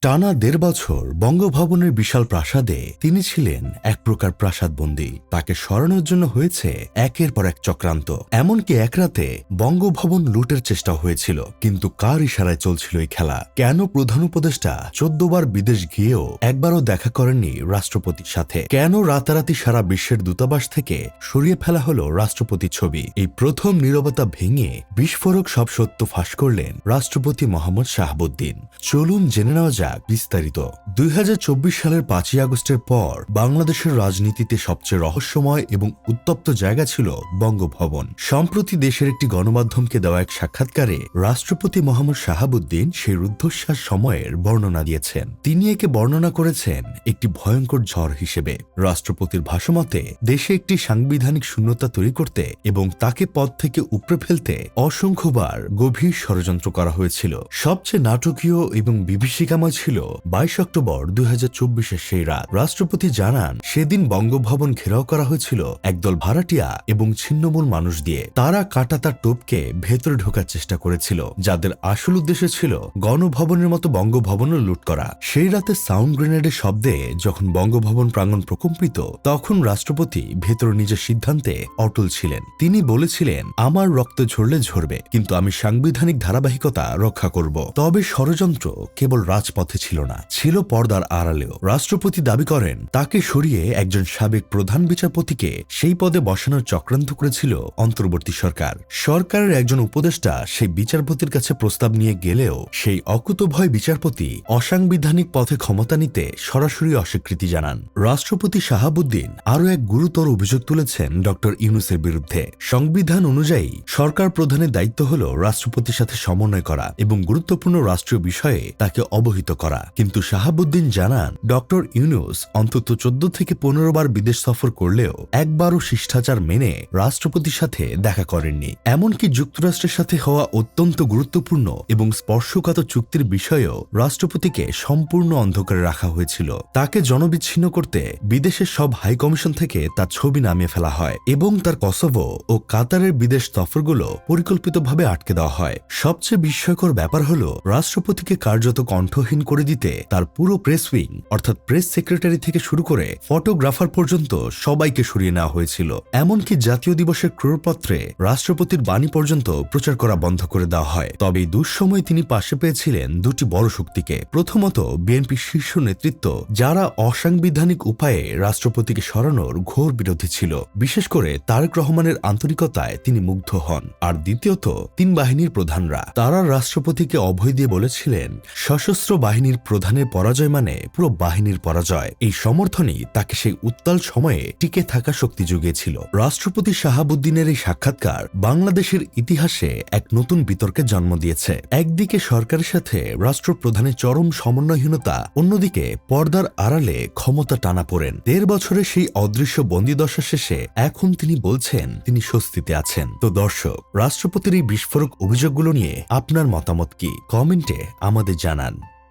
টানা ১.৫ বছর বঙ্গভবনের বিশাল প্রাসাদে তিনি ছিলেন এক প্রকার প্রাসাদবন্দী। তাকে সরানোর জন্য হয়েছে একের পর এক চক্রান্ত। এমনকি এক রাতে বঙ্গভবন লুটের চেষ্টা হয়েছিল। কিন্তু কার ইশারায় চলছিল এই খেলা? কেন প্রধান উপদেষ্টা ১৪ বার বিদেশ গিয়েও একবারও দেখা করেননি রাষ্ট্রপতির সাথে? কেন রাতারাতি সারা বিশ্বের দূতাবাস থেকে সরিয়ে ফেলা হলো রাষ্ট্রপতির ছবি? এই প্রথম নীরবতা ভেঙে বিস্ফোরক সব সত্য ফাঁস করলেন রাষ্ট্রপতি মোহাম্মদ শাহাবুদ্দিন। চলুন জেনে নেওয়া যাক বিস্তারিত। ২০২৪ সালের ৫ই আগস্টের পর বাংলাদেশের রাজনীতিতে সবচেয়ে রহস্যময় এবং উত্তপ্ত জায়গা ছিল বঙ্গভবন। সম্প্রতি দেশের একটি গণমাধ্যমকে দেওয়া এক সাক্ষাৎকারে রাষ্ট্রপতি মোহাম্মদ শাহাবুদ্দিন সেই রুদ্ধশ্বাস সময়ের বর্ণনা দিয়েছেন। তিনি একে বর্ণনা করেছেন একটি ভয়ঙ্কর ঝড় হিসেবে। রাষ্ট্রপতির ভাষ্যমতে দেশে একটি সাংবিধানিক শূন্যতা তৈরি করতে এবং তাকে পদ থেকে উপড়ে ফেলতে অসংখ্যবার গভীর ষড়যন্ত্র করা হয়েছিল। সবচেয়ে নাটকীয় এবং বিভীষিকাময় ছিল ২২ অক্টোবর ২০২৪-এর সেই রাত। রাষ্ট্রপতি জানান, সেদিন বঙ্গভবন ঘেরাও করা হয়েছিল একদল ভাড়াটিয়া এবং ছিন্নমূল মানুষ দিয়ে। তারা কাঁটাতার টোপকে ভেতরে ঢোকার চেষ্টা করেছিল, যাদের আসল উদ্দেশ্য ছিল গণভবনের মতো বঙ্গভবনও লুট করা। সেই রাতে সাউন্ড গ্রেনেডের শব্দে যখন বঙ্গভবন প্রাঙ্গণ প্রকম্পিত, তখন রাষ্ট্রপতি ভেতর নিজের সিদ্ধান্তে অটল ছিলেন। তিনি বলেছিলেন, আমার রক্ত ঝরলে ঝরবে, কিন্তু আমি সাংবিধানিক ধারাবাহিকতা রক্ষা করব। তবে ষড়যন্ত্র কেবল রাজপথে ছিল না, ছিল পর্দার আড়ালেও। রাষ্ট্রপতি দাবি করেন, তাকে সরিয়ে একজন সাবেক প্রধান বিচারপতিকে সেই পদে বসানোর চক্রান্ত করেছিল অন্তর্বর্তী সরকার। সরকারের একজন উপদেষ্টা সেই বিচারপতির কাছে প্রস্তাব নিয়ে গেলেও সেই অকুতোভয় বিচারপতি অসাংবিধানিক পথে ক্ষমতা নিতে সরাসরি অস্বীকৃতি জানান। রাষ্ট্রপতি শাহাবুদ্দিন আরও এক গুরুতর অভিযোগ তুলেছেন ড ইউনূসের বিরুদ্ধে। সংবিধান অনুযায়ী সরকার প্রধানের দায়িত্ব হল রাষ্ট্রপতির সাথে সমন্বয় করা এবং গুরুত্বপূর্ণ রাষ্ট্রীয় বিষয়ে তাকে অবহিত করা। কিন্তু শাহাবুদ্দিন জানান, ড ইউনূস অন্তত ১৪ থেকে ১৫ বার বিদেশ সফর করলেও একবারও শিষ্টাচার মেনে রাষ্ট্রপতির সাথে দেখা করেননি। এমনকি যুক্তরাষ্ট্রের সাথে হওয়া অত্যন্ত গুরুত্বপূর্ণ এবং স্পর্শকাতর চুক্তির বিষয়েও রাষ্ট্রপতিকে সম্পূর্ণ অন্ধকারে রাখা হয়েছিল। তাকে জনবিচ্ছিন্ন করতে বিদেশের সব হাইকমিশন থেকে তার ছবি নামিয়ে ফেলা হয় এবং তার কসোভো ও কাতারের বিদেশ সফরগুলো পরিকল্পিতভাবে আটকে দেওয়া হয়। সবচেয়ে বিস্ময়কর ব্যাপার হল, রাষ্ট্রপতিকে কার্যত কণ্ঠহীন করে দিতে তার পুরো প্রেস উইং অর্থাৎ প্রেস সেক্রেটারি থেকে শুরু করে ফটোগ্রাফার পর্যন্ত সবাইকে সরিয়ে নেওয়া হয়েছিল। এমনকি জাতীয় দিবসের ক্রোড়পত্রে রাষ্ট্রপতির বাণী পর্যন্ত প্রচার করা বন্ধ করে দেওয়া হয়। তবে এই দুঃসময়ে তিনি পাশে পেয়েছিলেন দুটি বড় শক্তিকে। প্রথমত বিএনপির শীর্ষ নেতৃত্ব, যারা অসাংবিধানিক উপায়ে রাষ্ট্রপতিকে সরানোর ঘোর বিরোধী ছিল। বিশেষ করে তারেক রহমানের আন্তরিকতায় তিনি মুগ্ধ হন। আর দ্বিতীয়ত ৩ বাহিনীর প্রধানরা, তারা রাষ্ট্রপতিকে অভয় দিয়ে বলেছিলেন, সশস্ত্র বাহিনীর প্রধানের পরাজয় মানে পুরো বাহিনীর পরাজয়। এই সমর্থনই তাকে সেই উত্তাল সময়ে টিকে থাকা শক্তি জুগিয়েছিল। রাষ্ট্রপতি শাহাবুদ্দিনের এই সাক্ষাৎকার বাংলাদেশের ইতিহাসে এক নতুন বিতর্কের জন্ম দিয়েছে। একদিকে সরকারের সাথে রাষ্ট্রপ্রধানের চরম সমন্বয়হীনতা, অন্যদিকে পর্দার আড়ালে ক্ষমতা টানাপোড়েন। ১.৫ বছরের সেই অদৃশ্য বন্দিদশা শেষে এখন তিনি বলছেন তিনি স্বস্তিতে আছেন। তো দর্শক, রাষ্ট্রপতির এই বিস্ফোরক অভিযোগগুলো নিয়ে আপনার মতামত কি? কমেন্টে আমাদের জানান।